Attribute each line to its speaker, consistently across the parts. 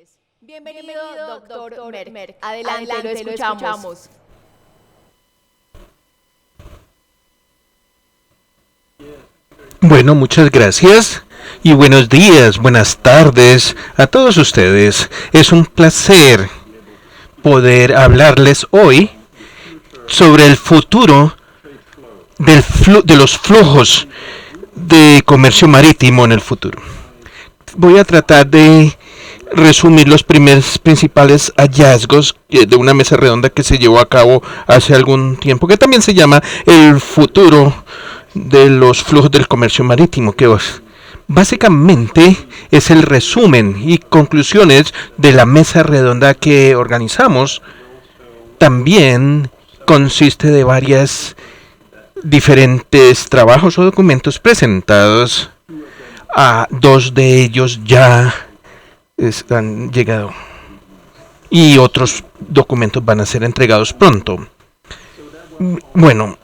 Speaker 1: tardes. Bienvenido, doctor Merck. Adelante, lo escuchamos.
Speaker 2: Bueno, muchas gracias y buenos días, buenas tardes a todos ustedes. Es un placer poder hablarles hoy sobre el futuro de los flujos de comercio marítimo en el futuro. Voy a tratar de resumir los primeros principales hallazgos de una mesa redonda que se llevó a cabo hace algún tiempo, que también se llama el futuro de los flujos del comercio marítimo, que básicamente es el resumen y conclusiones de la mesa redonda que organizamos. También consiste de varias diferentes trabajos o documentos presentados. A dos de ellos ya han llegado y otros documentos van a ser entregados pronto. Bueno,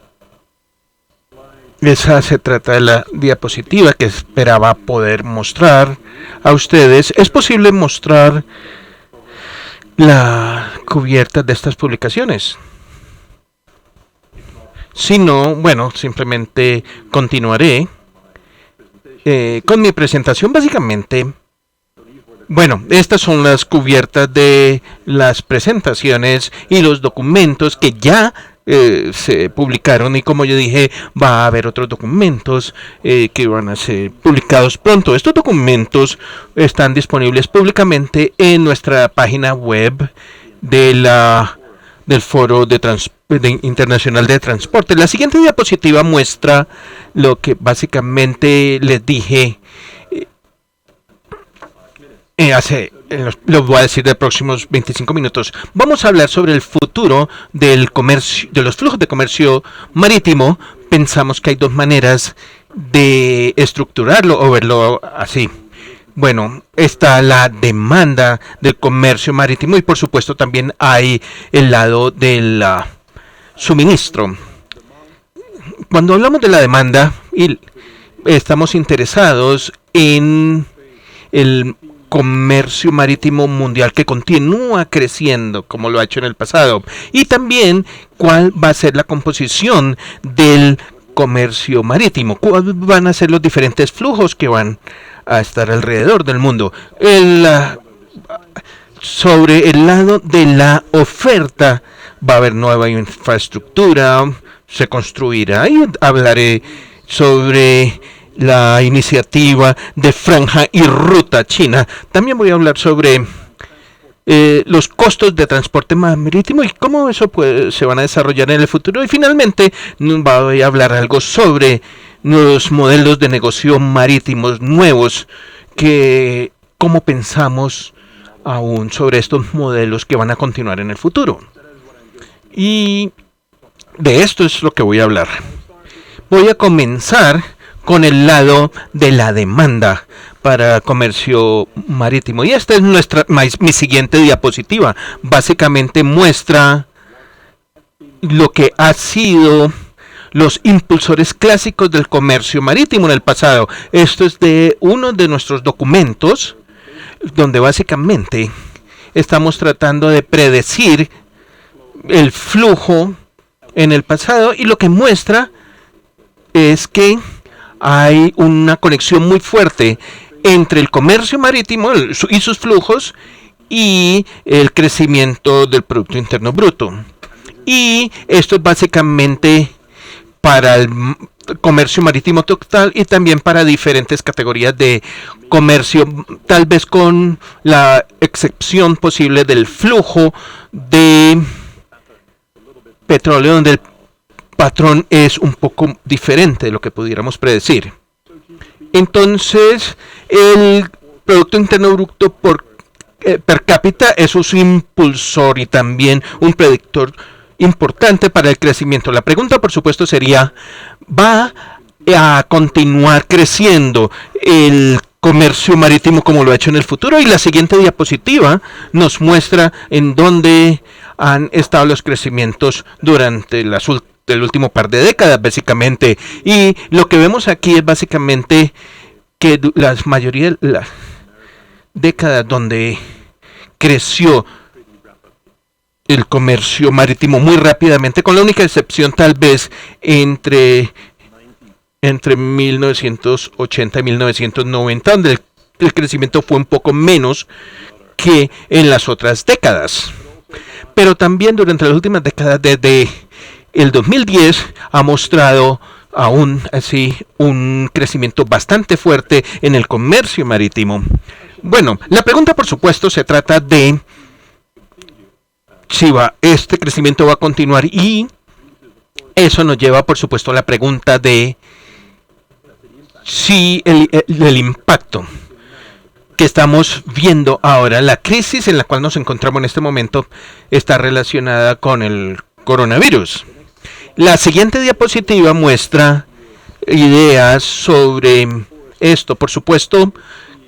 Speaker 2: esa se trata de la diapositiva que esperaba poder mostrar a ustedes. Es posible mostrar la cubierta de estas publicaciones. Si no, bueno, simplemente continuaré con mi presentación. Básicamente, bueno, estas son las cubiertas de las presentaciones y los documentos que ya se publicaron, y como yo dije, va a haber otros documentos que van a ser publicados pronto. Estos documentos están disponibles públicamente en nuestra página web del Foro Internacional de Transporte. La siguiente diapositiva muestra lo que básicamente les dije lo voy a decir de próximos 25 minutos. Vamos a hablar sobre el futuro del comercio, de los flujos de comercio marítimo. Pensamos que hay dos maneras de estructurarlo o verlo así. Bueno, está la demanda del comercio marítimo y por supuesto también hay el lado del suministro. Cuando hablamos de la demanda, estamos interesados en el comercio marítimo mundial que continúa creciendo como lo ha hecho en el pasado, y también cuál va a ser la composición del comercio marítimo, cuáles van a ser los diferentes flujos que van a estar alrededor del mundo. Sobre el lado de la oferta, va a haber nueva infraestructura, se construirá, y hablaré sobre la iniciativa de Franja y Ruta China. También voy a hablar sobre los costos de transporte marítimo y cómo eso se van a desarrollar en el futuro. Y finalmente voy a hablar algo sobre los modelos de negocio marítimos nuevos, cómo pensamos aún sobre estos modelos que van a continuar en el futuro. Y de esto es lo que voy a hablar. Voy a comenzar con el lado de la demanda para comercio marítimo. Y esta es mi siguiente diapositiva. Básicamente muestra lo que ha sido los impulsores clásicos del comercio marítimo en el pasado. Esto es de uno de nuestros documentos, donde básicamente estamos tratando de predecir el flujo en el pasado, y lo que muestra es que hay una conexión muy fuerte entre el comercio marítimo y sus flujos y el crecimiento del Producto Interno Bruto. Y esto es básicamente para el comercio marítimo total y también para diferentes categorías de comercio, tal vez con la excepción posible del flujo de petróleo, donde el patrón es un poco diferente de lo que pudiéramos predecir. Entonces, el Producto Interno Bruto per cápita es un impulsor y también un predictor importante para el crecimiento. La pregunta, por supuesto, sería, ¿va a continuar creciendo el comercio marítimo como lo ha hecho en el futuro? Y la siguiente diapositiva nos muestra en dónde han estado los crecimientos durante el último par de décadas, básicamente. Y lo que vemos aquí es básicamente que la mayoría de las décadas donde creció el comercio marítimo muy rápidamente, con la única excepción tal vez entre 1980 y 1990, donde el crecimiento fue un poco menos que en las otras décadas. Pero también durante las últimas décadas, desde el 2010, ha mostrado aún así un crecimiento bastante fuerte en el comercio marítimo. Bueno, la pregunta por supuesto se trata de si este crecimiento va a continuar, y eso nos lleva por supuesto a la pregunta de si el impacto que estamos viendo ahora, la crisis en la cual nos encontramos en este momento, está relacionada con el coronavirus. La siguiente diapositiva muestra ideas sobre esto. Por supuesto,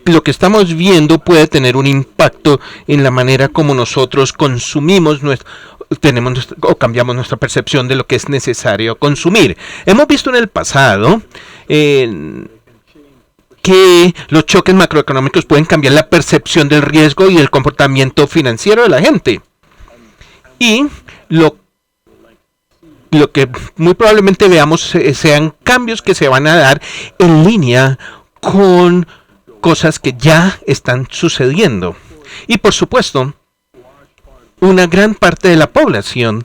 Speaker 2: lo que estamos viendo puede tener un impacto en la manera como nosotros consumimos o cambiamos nuestra percepción de lo que es necesario consumir. Hemos visto en el pasado que los choques macroeconómicos pueden cambiar la percepción del riesgo y el comportamiento financiero de la gente. Y lo que muy probablemente veamos sean cambios que se van a dar en línea con cosas que ya están sucediendo. Y por supuesto, una gran parte de la población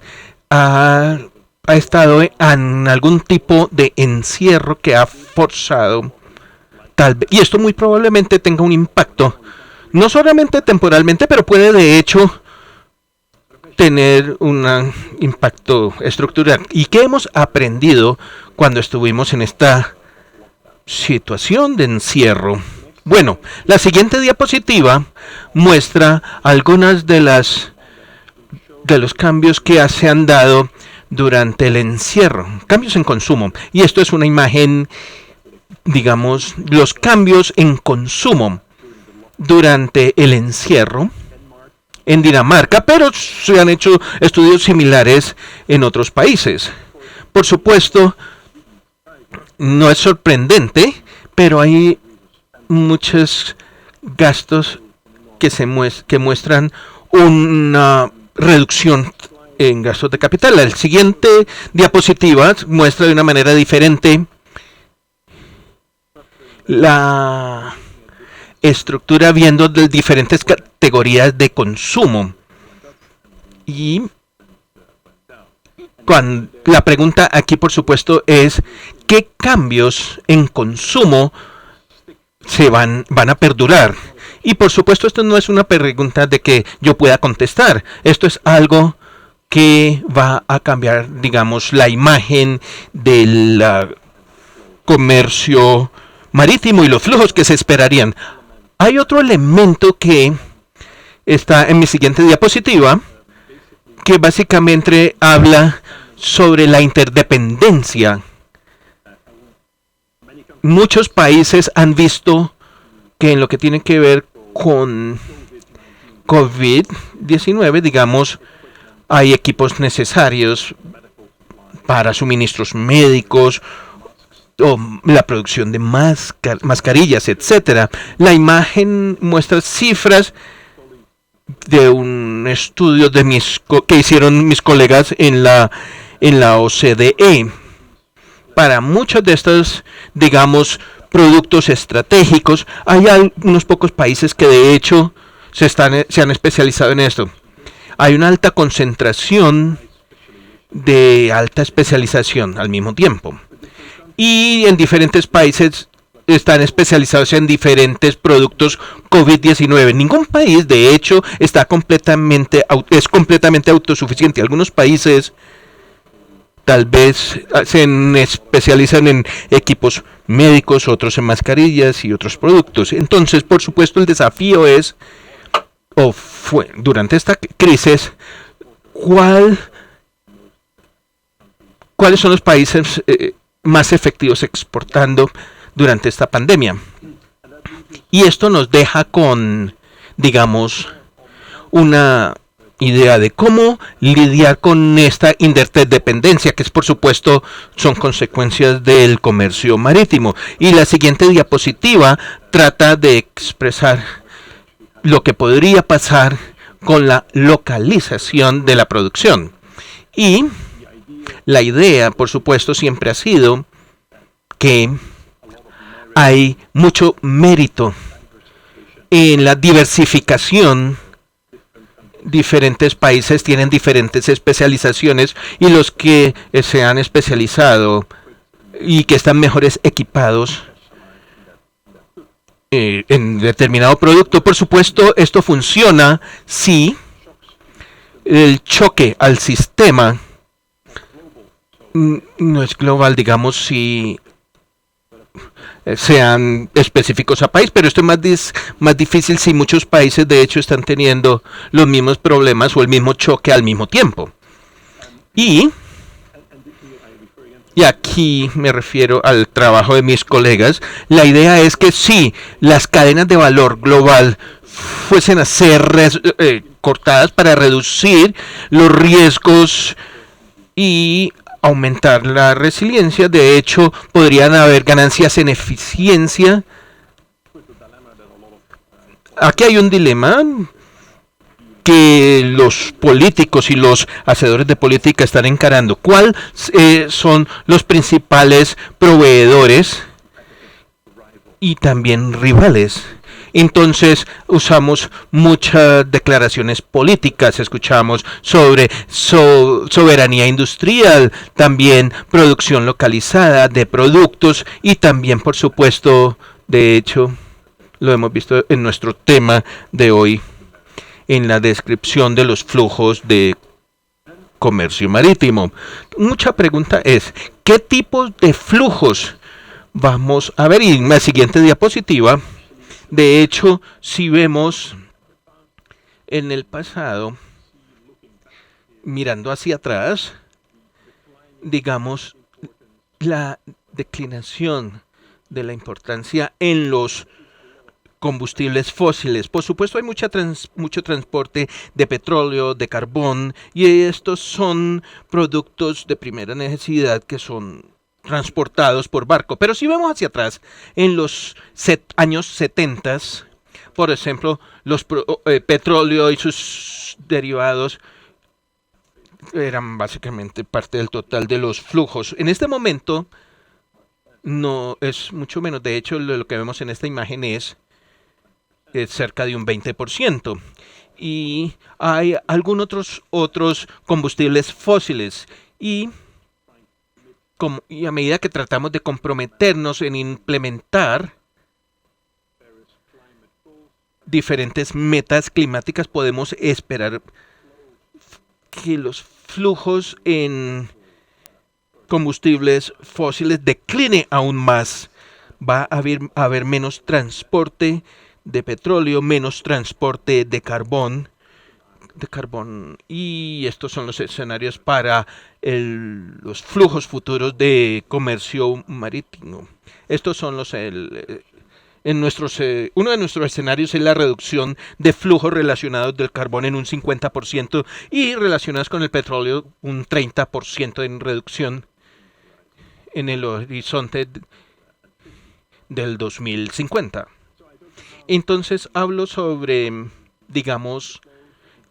Speaker 2: ha estado en algún tipo de encierro que ha forzado, y esto muy probablemente tenga un impacto, no solamente temporalmente, pero puede de hecho tener un impacto estructural. ¿Y qué hemos aprendido cuando estuvimos en esta situación de encierro? Bueno, la siguiente diapositiva muestra algunas de los cambios que se han dado durante el encierro, cambios en consumo. Y esto es una imagen, digamos, los cambios en consumo durante el encierro en Dinamarca, pero se han hecho estudios similares en otros países. Por supuesto, no es sorprendente, pero hay muchos gastos que muestran una reducción en gastos de capital. La siguiente diapositiva muestra de una manera diferente la estructura viendo de diferentes categorías de consumo. Y la pregunta aquí por supuesto es ¿qué cambios en consumo van a perdurar? Y por supuesto esto no es una pregunta de que yo pueda contestar. Esto es algo que va a cambiar, digamos, la imagen del comercio marítimo y los flujos que se esperarían. Hay otro elemento que está en mi siguiente diapositiva, que básicamente habla sobre la interdependencia. Muchos países han visto que en lo que tiene que ver con COVID-19, digamos, hay equipos necesarios para suministros médicos, o la producción de mascarillas, etcétera. La imagen muestra cifras de un estudio que hicieron mis colegas en la OCDE. Para muchos de estos, digamos, productos estratégicos, hay unos pocos países que de hecho se han especializado en esto. Hay una alta concentración de alta especialización al mismo tiempo. Y en diferentes países están especializados en diferentes productos COVID-19. Ningún país, de hecho, es completamente autosuficiente. Algunos países tal vez se especializan en equipos médicos, otros en mascarillas y otros productos. Entonces, por supuesto, el desafío fue durante esta crisis, ¿cuáles son los países más efectivos exportando durante esta pandemia? Y esto nos deja con, digamos, una idea de cómo lidiar con esta interdependencia, que es por supuesto son consecuencias del comercio marítimo. Y la siguiente diapositiva trata de expresar lo que podría pasar con la localización de la producción. Y la idea, por supuesto, siempre ha sido que hay mucho mérito en la diversificación. Diferentes países tienen diferentes especializaciones y los que se han especializado y que están mejores equipados en determinado producto. Por supuesto, esto funciona si el choque al sistema no es global, digamos, si sean específicos a país, pero esto es más difícil si muchos países de hecho están teniendo los mismos problemas o el mismo choque al mismo tiempo. Y aquí me refiero al trabajo de mis colegas. La idea es que si las cadenas de valor global fuesen a ser cortadas para reducir los riesgos y aumentar la resiliencia, de hecho podrían haber ganancias en eficiencia. Aquí hay un dilema que los políticos y los hacedores de política están encarando. ¿Cuáles son los principales proveedores y también rivales? Entonces usamos muchas declaraciones políticas, escuchamos sobre soberanía industrial, también producción localizada de productos y también, por supuesto, de hecho, lo hemos visto en nuestro tema de hoy, en la descripción de los flujos de comercio marítimo. Mucha pregunta es, ¿qué tipos de flujos vamos a ver? Y en la siguiente diapositiva, de hecho, si vemos en el pasado, mirando hacia atrás, digamos, la declinación de la importancia en los combustibles fósiles. Por supuesto, hay mucho transporte de petróleo, de carbón, y estos son productos de primera necesidad que son transportados por barco. Pero si vemos hacia atrás, en los años 70, por ejemplo, los petróleo y sus derivados eran básicamente parte del total de los flujos. En este momento no es mucho menos. De hecho, lo que vemos en esta imagen es cerca de un 20%. Y hay algunos otros combustibles fósiles y a medida que tratamos de comprometernos en implementar diferentes metas climáticas, podemos esperar que los flujos en combustibles fósiles decline aún más. Va a haber menos transporte de petróleo, menos transporte de carbón, y estos son los escenarios para los flujos futuros de comercio marítimo. Estos son uno de nuestros escenarios es la reducción de flujos relacionados del carbón en un 50% y relacionados con el petróleo un 30% en reducción en el horizonte del 2050. Entonces hablo sobre, digamos,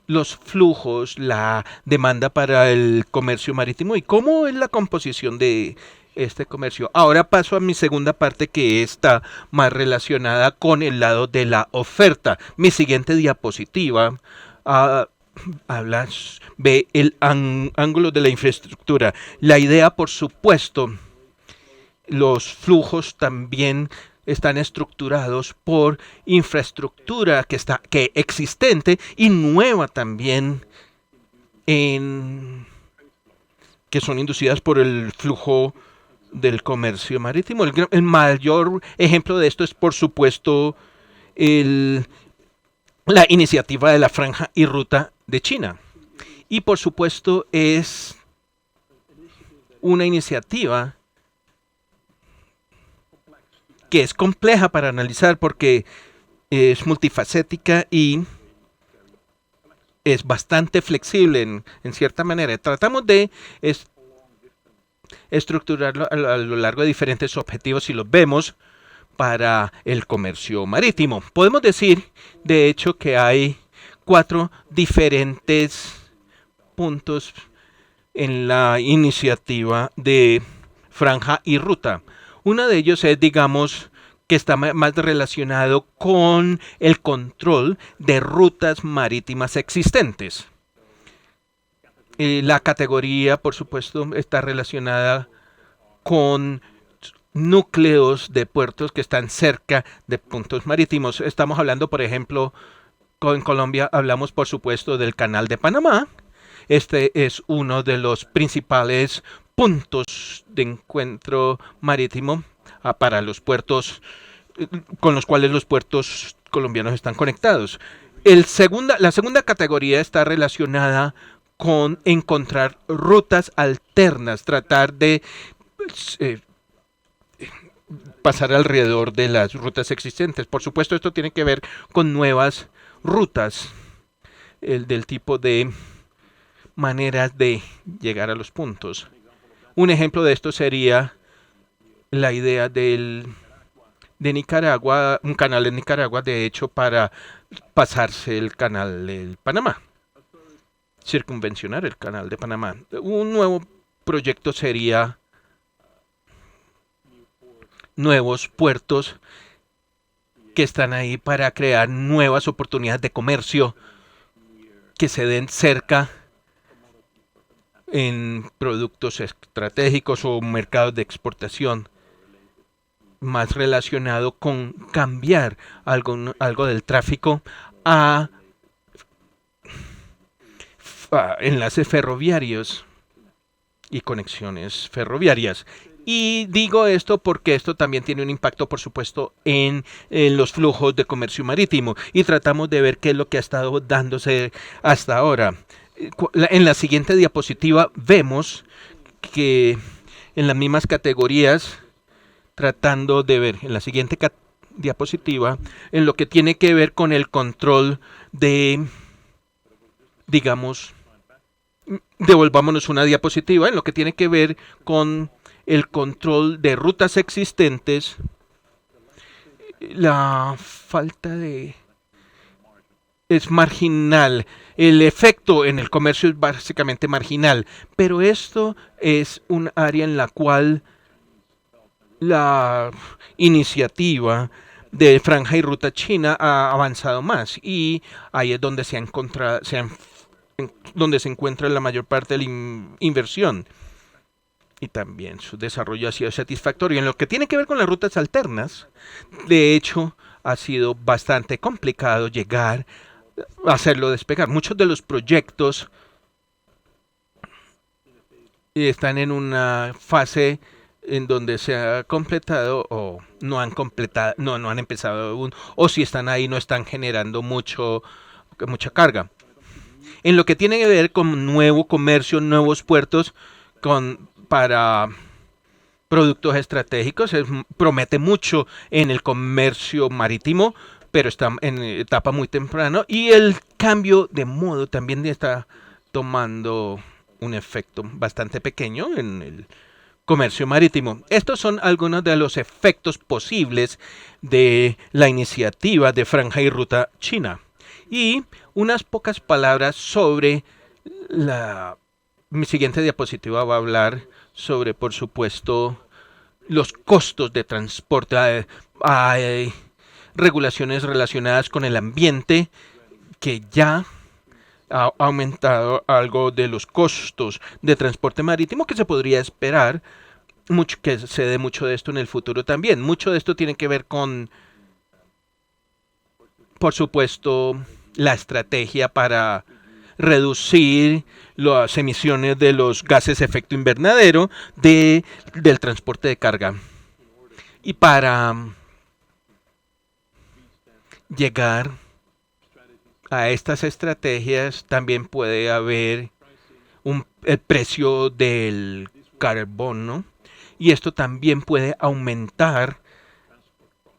Speaker 2: los flujos, la demanda para el comercio marítimo y cómo es la composición de este comercio. Ahora paso a mi segunda parte, que está más relacionada con el lado de la oferta. Mi siguiente diapositiva ve el ángulo de la infraestructura. La idea, por supuesto, los flujos también están estructurados por infraestructura que existente y nueva también, que son inducidas por el flujo del comercio marítimo. El mayor ejemplo de esto es, por supuesto, la iniciativa de la Franja y Ruta de China. Y, por supuesto, es una iniciativa que es compleja para analizar porque es multifacética y es bastante flexible en cierta manera. Tratamos de estructurarlo a lo largo de diferentes objetivos y los vemos para el comercio marítimo. Podemos decir, de hecho, que hay 4 diferentes puntos en la iniciativa de Franja y Ruta. Uno de ellos es, digamos, que está más relacionado con el control de rutas marítimas existentes. La categoría, por supuesto, está relacionada con núcleos de puertos que están cerca de puntos marítimos. Estamos hablando, por ejemplo, en Colombia hablamos, por supuesto, del Canal de Panamá. Este es uno de los principales puntos de encuentro marítimo para los puertos con los cuales los puertos colombianos están conectados. La segunda categoría está relacionada con encontrar rutas alternas, tratar de pasar alrededor de las rutas existentes. Por supuesto, esto tiene que ver con nuevas rutas, del tipo de maneras de llegar a los puntos. Un ejemplo de esto sería la idea de Nicaragua, un canal de Nicaragua, de hecho, para pasarse el canal del Panamá, circunvencionar el canal de Panamá. Un nuevo proyecto sería nuevos puertos que están ahí para crear nuevas oportunidades de comercio que se den cerca en productos estratégicos o mercados de exportación, más relacionado con cambiar algo del tráfico a enlaces ferroviarios y conexiones ferroviarias. Y digo esto porque esto también tiene un impacto, por supuesto, en los flujos de comercio marítimo, y tratamos de ver qué es lo que ha estado dándose hasta ahora. En la siguiente diapositiva vemos que en las mismas categorías, tratando de ver en la siguiente diapositiva, en lo que tiene que ver con el control de, digamos, devolvámonos una diapositiva, en lo que tiene que ver con el control de rutas existentes, la falta de es marginal. El efecto en el comercio es básicamente marginal, pero esto es un área en la cual la iniciativa de Franja y Ruta China ha avanzado más, y ahí es donde donde se encuentra la mayor parte de la inversión, y también su desarrollo ha sido satisfactorio. En lo que tiene que ver con las rutas alternas, de hecho, ha sido bastante complicado llegar a hacerlo despegar. Muchos de los proyectos están en una fase en donde se ha completado o no han completado, no han empezado aún, o si están ahí no están generando mucha carga. En lo que tiene que ver con nuevo comercio, nuevos puertos para productos estratégicos, promete mucho en el comercio marítimo, pero está en etapa muy temprana, y el cambio de modo también está tomando un efecto bastante pequeño en el comercio marítimo. Estos son algunos de los efectos posibles de la iniciativa de Franja y Ruta China. Y unas pocas palabras sobre mi siguiente diapositiva va a hablar sobre, por supuesto, los costos de transporte. Hay regulaciones relacionadas con el ambiente que ya ha aumentado algo de los costos de transporte marítimo, que se podría esperar que se dé mucho de esto en el futuro también. Mucho de esto tiene que ver con, por supuesto, la estrategia para reducir las emisiones de los gases de efecto invernadero del transporte de carga. Y para llegar a estas estrategias también puede haber el precio del carbono, y esto también puede aumentar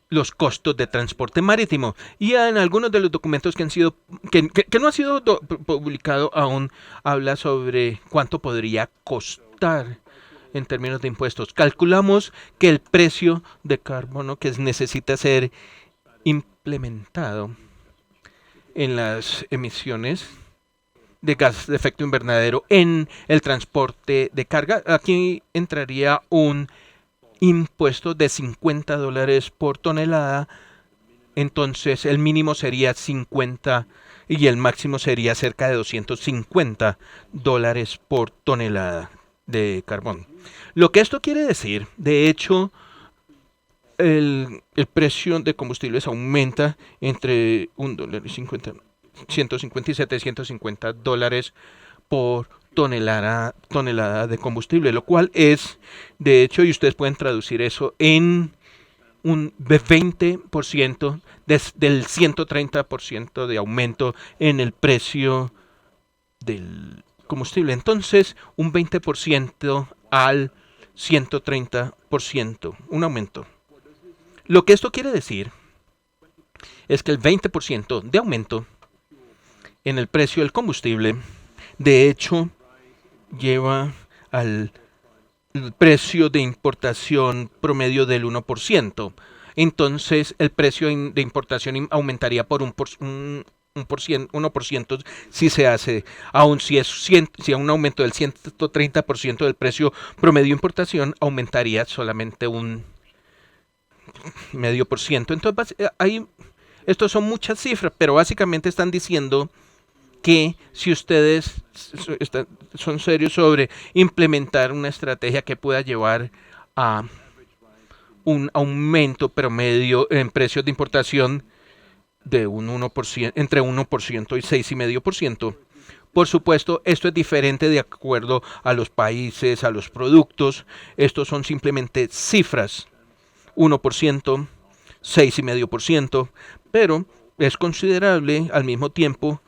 Speaker 2: los costos de transporte marítimo. Y en algunos de los documentos que no han sido publicados aún, habla sobre cuánto podría costar en términos de impuestos. Calculamos que el precio de carbono que necesita ser implementado en las emisiones de gas de efecto invernadero en el transporte de carga. Aquí entraría un impuesto de $50 por tonelada. Entonces el mínimo sería 50 y el máximo sería cerca de $250 por tonelada de carbón. Lo que esto quiere decir, de hecho, el precio de combustibles aumenta entre $1.50, 157 y $150 por tonelada de combustible, lo cual es, de hecho, y ustedes pueden traducir eso en un 20% del 130% de aumento en el precio del combustible. Entonces, un 20% al 130%, un aumento. Lo que esto quiere decir es que el 20% de aumento en el precio del combustible, de hecho, lleva al precio de importación promedio del 1%. Entonces, el precio de importación aumentaría por 1% si se hace, aun si a un aumento del 130% del precio promedio de importación, aumentaría solamente un 0,5%. Entonces, estos son muchas cifras, pero básicamente están diciendo que si ustedes son serios sobre implementar una estrategia que pueda llevar a un aumento promedio en precios de importación de un 1%, entre 1% y 6,5%. Por supuesto, esto es diferente de acuerdo a los países, a los productos. Estos son simplemente cifras. 1%, 6,5%, pero es considerable al mismo tiempo.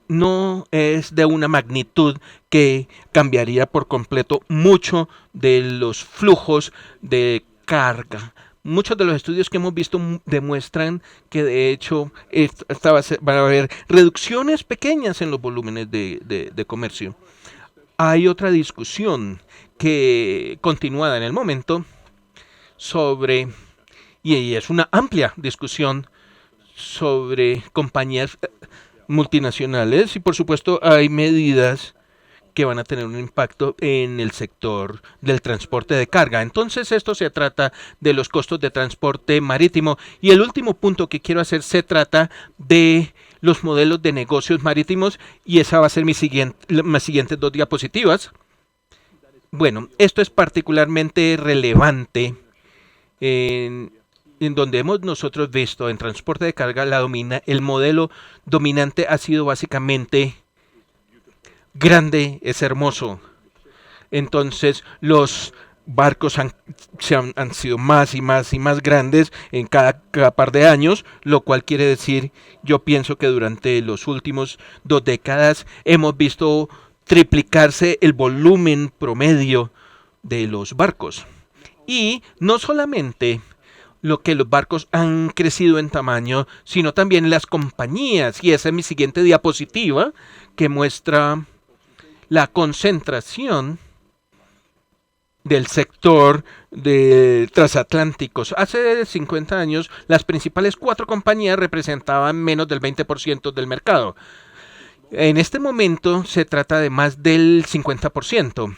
Speaker 2: No es de una magnitud que cambiaría por completo mucho de los flujos de carga. Muchos de los estudios que hemos visto demuestran que de hecho van a haber reducciones pequeñas en los volúmenes de comercio. Hay otra discusión que continuada en el momento sobre, y es una amplia discusión sobre compañías multinacionales, y por supuesto hay medidas que van a tener un impacto en el sector del transporte de carga. Entonces esto se trata de los costos de transporte marítimo, y el último punto que quiero hacer se trata de los modelos de negocios marítimos, y esa va a ser mis siguientes 2 diapositivas. Bueno, esto es particularmente relevante en donde hemos nosotros visto en transporte de carga el modelo dominante ha sido básicamente grande, es hermoso. Entonces los barcos han sido más y más y más grandes en cada par de años, lo cual quiere decir, yo pienso que durante los últimos 2 décadas hemos visto triplicarse el volumen promedio de los barcos. Y no solamente lo que los barcos han crecido en tamaño, sino también las compañías. Y esa es mi siguiente diapositiva, que muestra la concentración del sector de transatlánticos. Hace 50 años, las principales 4 compañías representaban menos del 20% del mercado. En este momento se trata de más del 50%.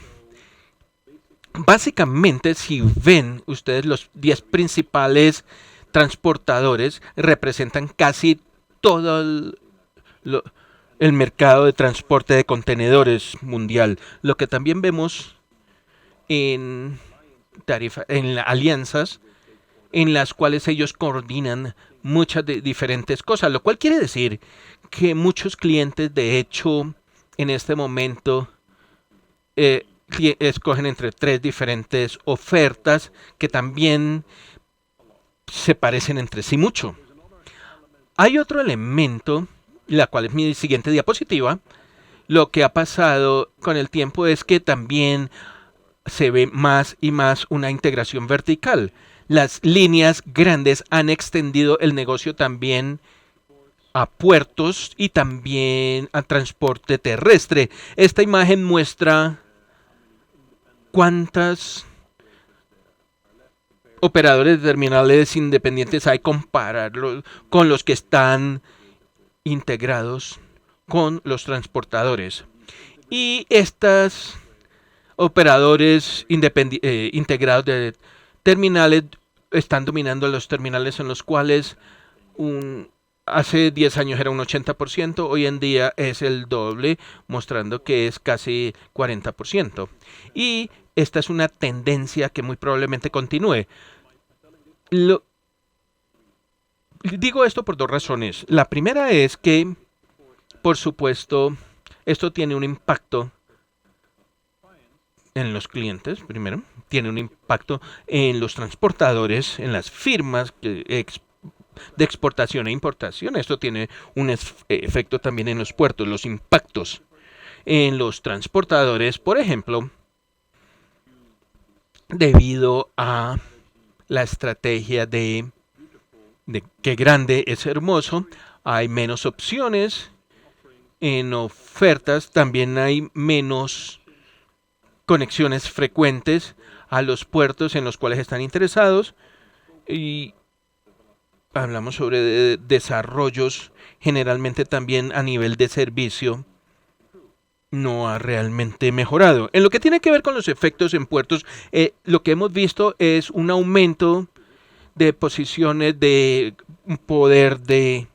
Speaker 2: Básicamente, si ven ustedes, los 10 principales transportadores representan casi todo el mercado de transporte de contenedores mundial. Lo que también vemos en alianzas en las cuales ellos coordinan muchas de diferentes cosas, lo cual quiere decir que muchos clientes, de hecho, en este momento escogen entre 3 diferentes ofertas que también se parecen entre sí mucho. Hay otro elemento, la cual es mi siguiente diapositiva. Lo que ha pasado con el tiempo es que también se ve más y más una integración vertical. Las líneas grandes han extendido el negocio también a puertos y también a transporte terrestre. Esta imagen muestra cuántos operadores de terminales independientes hay compararlo con los que están integrados con los transportadores. Y estos operadores integrados de terminales están dominando los terminales en los cuales hace 10 años era un 80%, hoy en día es el doble, mostrando que es casi 40%. Y esta es una tendencia que muy probablemente continúe. Digo esto por dos razones. La primera es que, por supuesto, esto tiene un impacto en los clientes, primero, tiene un impacto en los transportadores, en las firmas de exportación e importación. Esto tiene un efecto también en los puertos, los impactos en los transportadores, por ejemplo, debido a la estrategia de que grande es hermoso, hay menos opciones en ofertas, también hay menos conexiones frecuentes a los puertos en los cuales están interesados, y hablamos sobre desarrollos generalmente también a nivel de servicio no ha realmente mejorado. En lo que tiene que ver con los efectos en puertos, lo que hemos visto es un aumento de posiciones de poder de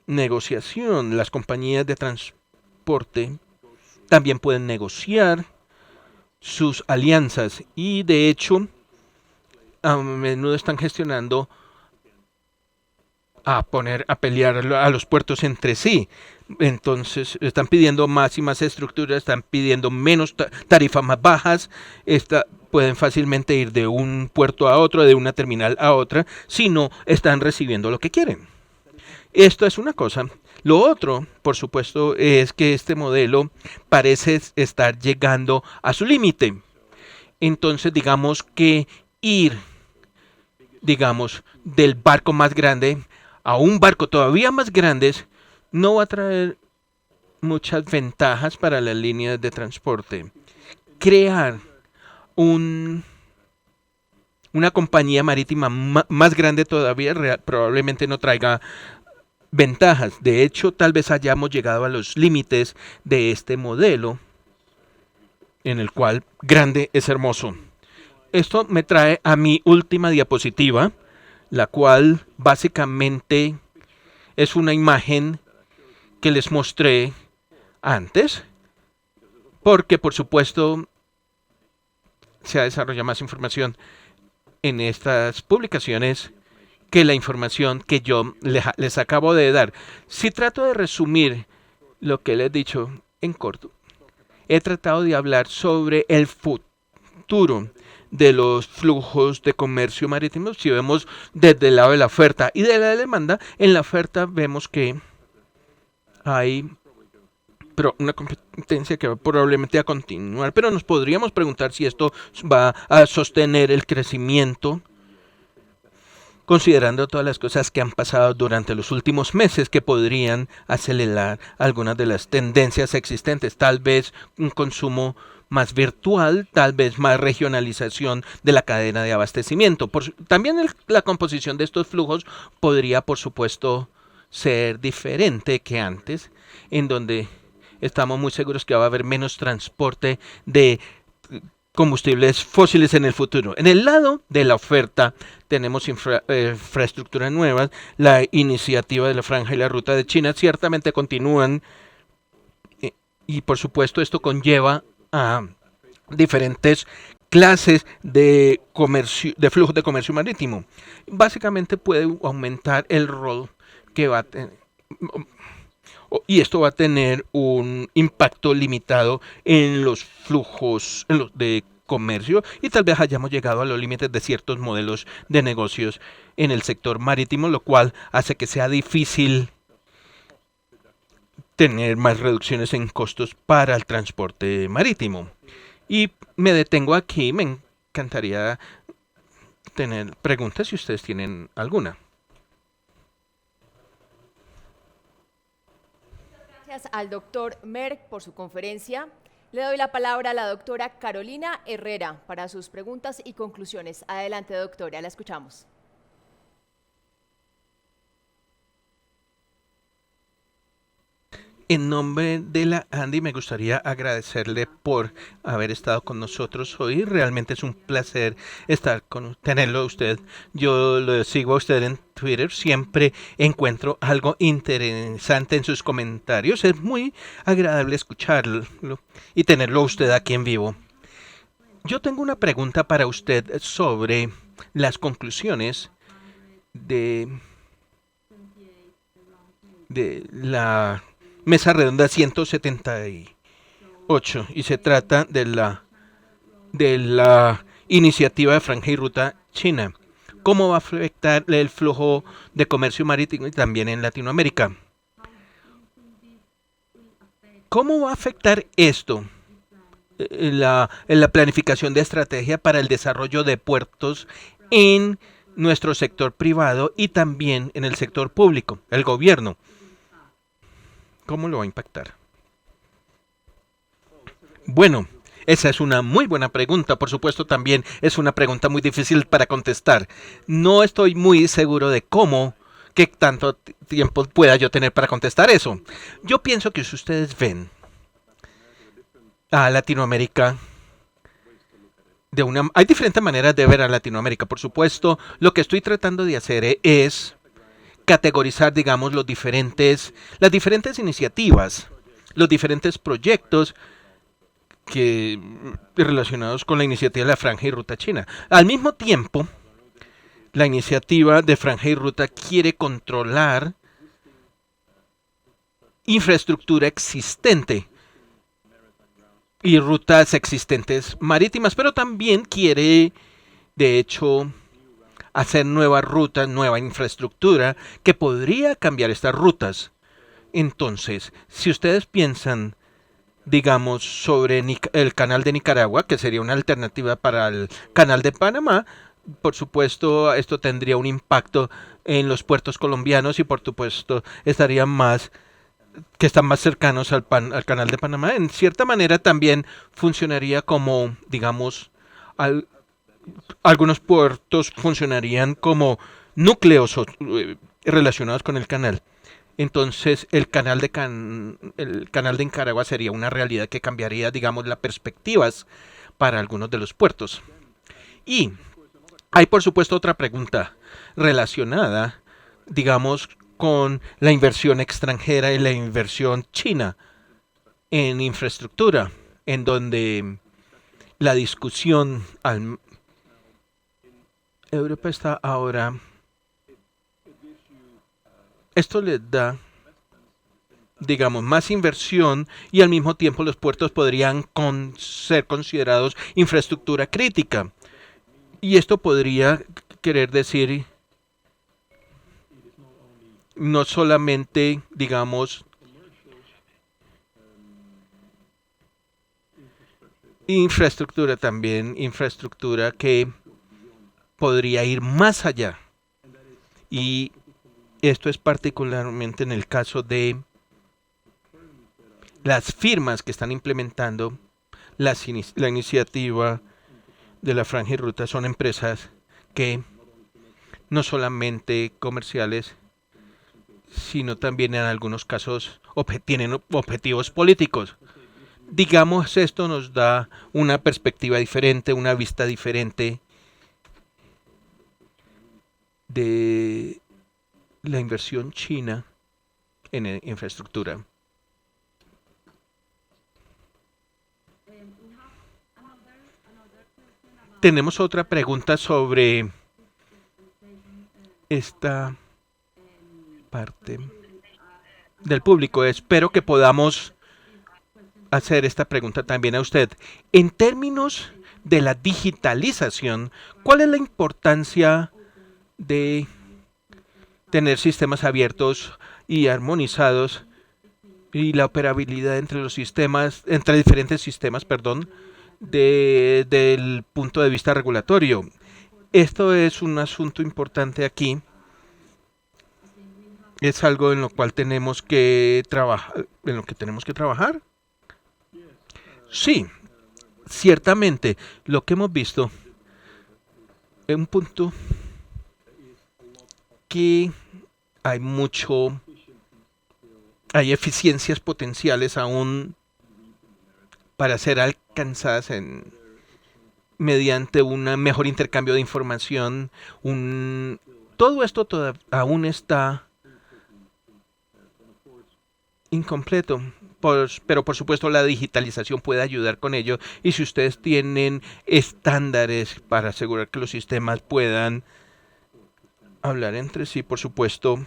Speaker 2: negociación. Las compañías de transporte también pueden negociar sus alianzas y de hecho a menudo están gestionando a pelear a los puertos entre sí. Entonces están pidiendo más y más estructuras, están pidiendo menos tarifas más bajas, pueden fácilmente ir de un puerto a otro, de una terminal a otra, si no están recibiendo lo que quieren. Esto es una cosa. Lo otro, por supuesto, es que este modelo parece estar llegando a su límite. Entonces, digamos que ir, del barco más grande a un barco todavía más grande no va a traer muchas ventajas para las líneas de transporte. Crear una compañía marítima más grande todavía probablemente no traiga ventajas. De hecho, tal vez hayamos llegado a los límites de este modelo en el cual grande es hermoso. Esto me trae a mi última diapositiva, la cual básicamente es una imagen que les mostré antes, porque por supuesto se ha desarrollado más información en estas publicaciones que la información que yo les acabo de dar. Si trato de resumir lo que les he dicho en corto, he tratado de hablar sobre el futuro de los flujos de comercio marítimo. Si vemos desde el lado de la oferta y de la demanda, en la oferta vemos que hay una competencia que va probablemente a continuar, pero nos podríamos preguntar si esto va a sostener el crecimiento, considerando todas las cosas que han pasado durante los últimos meses que podrían acelerar algunas de las tendencias existentes, tal vez un consumo más virtual, tal vez más regionalización de la cadena de abastecimiento. También la composición de estos flujos podría, por supuesto, ser diferente que antes, en donde estamos muy seguros que va a haber menos transporte de combustibles fósiles en el futuro. En el lado de la oferta tenemos infraestructuras nuevas. La iniciativa de la Franja y la Ruta de China ciertamente continúan y por supuesto esto conlleva a diferentes clases de flujos de comercio marítimo. Básicamente puede aumentar el rol que va a tener, y esto va a tener un impacto limitado en los flujos de comercio y tal vez hayamos llegado a los límites de ciertos modelos de negocios en el sector marítimo, lo cual hace que sea difícil tener más reducciones en costos para el transporte marítimo. Y me detengo aquí, me encantaría tener preguntas si ustedes tienen alguna.
Speaker 1: Gracias al doctor Merck por su conferencia. Le doy la palabra a la doctora Carolina Herrera para sus preguntas y conclusiones. Adelante, doctora, la escuchamos.
Speaker 2: En nombre de la Andy me gustaría agradecerle por haber estado con nosotros hoy. Realmente es un placer tenerlo a usted. Yo lo sigo a usted en Twitter. Siempre encuentro algo interesante en sus comentarios. Es muy agradable escucharlo y tenerlo a usted aquí en vivo. Yo tengo una pregunta para usted sobre las conclusiones de la Mesa Redonda 178 y se trata de la iniciativa de Franja y Ruta China. ¿Cómo va a afectar el flujo de comercio marítimo y también en Latinoamérica? ¿Cómo va a afectar esto en la planificación de estrategia para el desarrollo de puertos en nuestro sector privado y también en el sector público, el gobierno? ¿Cómo lo va a impactar? Bueno, esa es una muy buena pregunta. Por supuesto, también es una pregunta muy difícil para contestar. No estoy muy seguro de qué tanto tiempo pueda yo tener para contestar eso. Yo pienso que si ustedes ven a Latinoamérica hay diferentes maneras de ver a Latinoamérica. Por supuesto, lo que estoy tratando de hacer es categorizar, digamos, las diferentes iniciativas, los diferentes proyectos relacionados con la iniciativa de la Franja y Ruta China. Al mismo tiempo, la iniciativa de Franja y Ruta quiere controlar infraestructura existente y rutas existentes marítimas, pero también quiere, de hecho, hacer nuevas rutas, nueva infraestructura que podría cambiar estas rutas. Entonces, si ustedes piensan, digamos, sobre el canal de Nicaragua, que sería una alternativa para el canal de Panamá, por supuesto, esto tendría un impacto en los puertos colombianos y por supuesto están más cercanos al canal de Panamá. En cierta manera también funcionaría como, digamos, algunos puertos funcionarían como núcleos relacionados con el canal. Entonces el canal de Nicaragua sería una realidad que cambiaría, digamos, las perspectivas para algunos de los puertos. Y hay, por supuesto, otra pregunta relacionada, digamos, con la inversión extranjera y la inversión china en infraestructura, en donde la discusión Europa está ahora. Esto les da, digamos, más inversión y al mismo tiempo los puertos podrían ser considerados infraestructura crítica. Y esto podría querer decir no solamente, digamos, infraestructura, también infraestructura que podría ir más allá. Y esto es particularmente en el caso de las firmas que están implementando la iniciativa de la Franja y Ruta. Son empresas que no solamente comerciales, sino también en algunos casos tienen objetivos políticos. Digamos, esto nos da una perspectiva diferente, una vista diferente de la inversión china en infraestructura. Tenemos otra pregunta sobre esta parte del público. Espero que podamos hacer esta pregunta también a usted. En términos de la digitalización, ¿cuál es la importancia de tener sistemas abiertos y armonizados y la operabilidad entre diferentes sistemas, del punto de vista regulatorio? Esto es un asunto importante aquí. Es algo en lo cual tenemos que trabajar. Sí, ciertamente, lo que hemos visto es un punto que hay mucho hay eficiencias potenciales aún para ser alcanzadas mediante un mejor intercambio de información. Todo esto aún está incompleto, pero por supuesto la digitalización puede ayudar con ello. Y si ustedes tienen estándares para asegurar que los sistemas puedan hablar entre sí, por supuesto,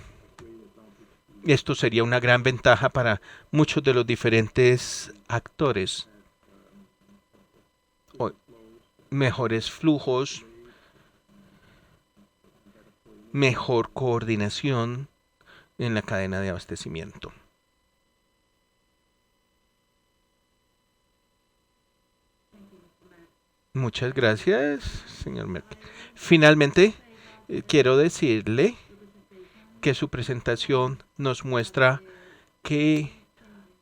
Speaker 2: esto sería una gran ventaja para muchos de los diferentes actores. Mejores flujos, mejor coordinación en la cadena de abastecimiento. Muchas gracias, señor Merck. Finalmente, quiero decirle que su presentación nos muestra que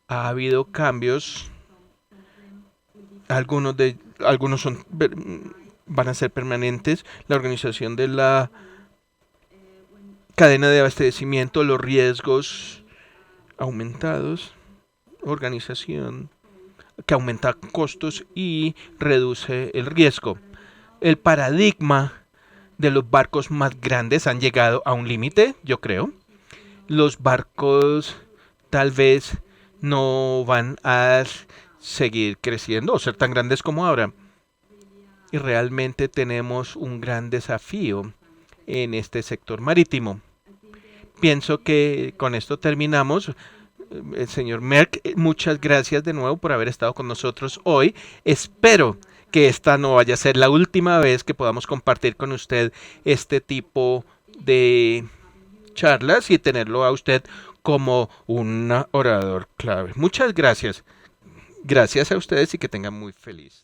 Speaker 2: ha habido cambios. Algunos van a ser permanentes. La organización de la cadena de abastecimiento, los riesgos aumentados, organización que aumenta costos y reduce el riesgo. El paradigma de los barcos más grandes han llegado a un límite, yo creo. Los barcos tal vez no van a seguir creciendo o ser tan grandes como ahora. Y realmente tenemos un gran desafío en este sector marítimo. Pienso que con esto terminamos. El señor Merck, muchas gracias de nuevo por haber estado con nosotros hoy. Espero que esta no vaya a ser la última vez que podamos compartir con usted este tipo de charlas y tenerlo a usted como un orador clave. Muchas gracias. Gracias a ustedes y que tengan muy feliz.